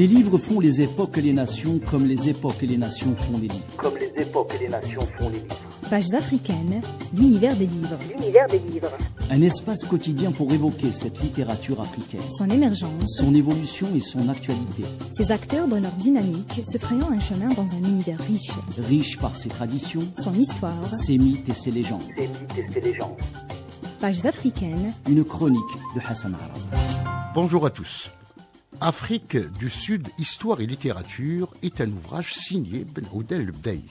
Les livres font les époques et les nations comme les époques et les nations font les livres. Comme les époques et les nations font les livres. Pages africaines, l'univers des livres. L'univers des livres. Un espace quotidien pour évoquer cette littérature africaine. Son émergence, son évolution et son actualité. Ses acteurs donnent leur dynamique, se frayant un chemin dans un univers riche. Riche par ses traditions, son histoire, ses mythes et ses légendes. Ses mythes et ses légendes. Pages africaines, une chronique de Hassan Arab. Bonjour à tous. Afrique du Sud, Histoire et Littérature est un ouvrage signé Ben Ouda El Bdaï.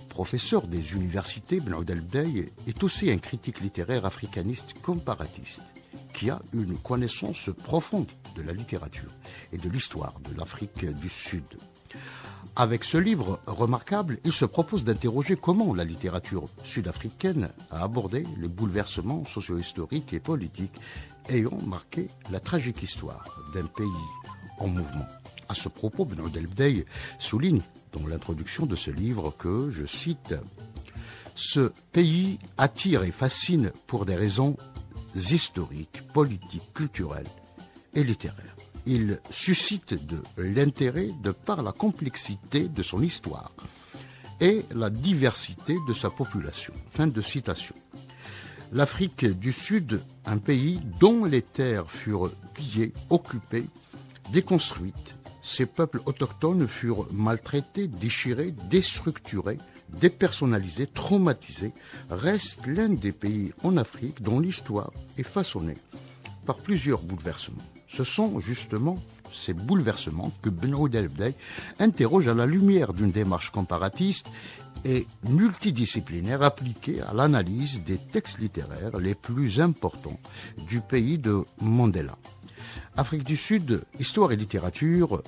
Professeur des universités, Ben Ouda El Bdaï est aussi un critique littéraire africaniste comparatiste qui a une connaissance profonde de la littérature et de l'histoire de l'Afrique du Sud. Avec ce livre remarquable, il se propose d'interroger comment la littérature sud-africaine a abordé les bouleversements socio-historiques et politiques ayant marqué la tragique histoire d'un pays en mouvement. À ce propos, Ben Ouda El Bdaï souligne dans l'introduction de ce livre que, je cite, « Ce pays attire et fascine pour des raisons historiques, politiques, culturelles et littéraires. Il suscite de l'intérêt de par la complexité de son histoire et la diversité de sa population. » Fin de citation. L'Afrique du Sud, un pays dont les terres furent pillées, occupées, déconstruites. Ses peuples autochtones furent maltraités, déchirés, déstructurés, dépersonnalisés, traumatisés, reste l'un des pays en Afrique dont l'histoire est façonnée par plusieurs bouleversements. Ce sont justement ces bouleversements que Ben Ouda El Bdaï interroge à la lumière d'une démarche comparatiste et multidisciplinaire appliquée à l'analyse des textes littéraires les plus importants du pays de Mandela. Afrique du Sud, Histoire et Littérature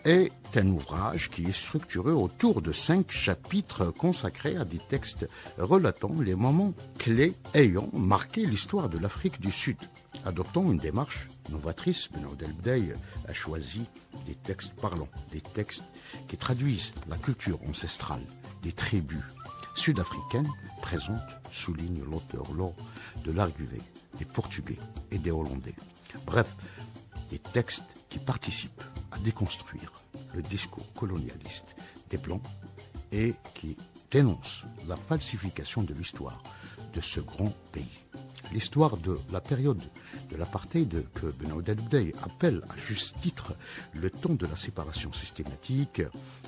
est un ouvrage qui est structuré autour de 5 chapitres consacrés à des textes relatant les moments clés ayant marqué l'histoire de l'Afrique du Sud. Adoptant une démarche novatrice, Ben Ouda El Bdaï a choisi des textes parlants, des textes qui traduisent la culture ancestrale des tribus sud-africaines présentes, souligne l'auteur lors de l'arrivée des Portugais et des Hollandais. Bref, des textes qui participent à déconstruire le discours colonialiste des Blancs et qui dénoncent la falsification de l'histoire de ce grand pays. L'histoire de la période de l'apartheid que Ben Ouda El Bdaï appelle à juste titre le temps de la séparation systématique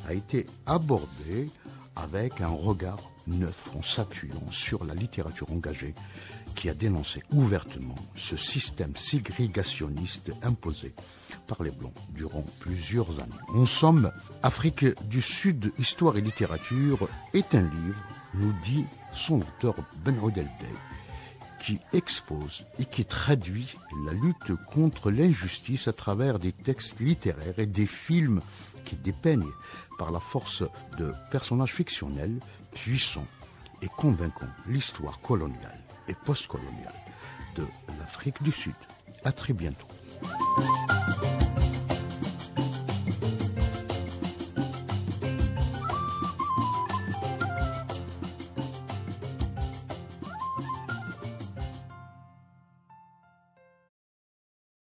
a été abordée avec un regard neuf en s'appuyant sur la littérature engagée qui a dénoncé ouvertement ce système ségrégationniste imposé par les Blancs durant plusieurs années. En somme, Afrique du Sud, Histoire et Littérature est un livre, nous dit son auteur Ben Ouda El Bdaï, qui expose et qui traduit la lutte contre l'injustice à travers des textes littéraires et des films qui dépeignent par la force de personnages fictionnels puissants et convaincants l'histoire coloniale et postcoloniale de l'Afrique du Sud. À très bientôt.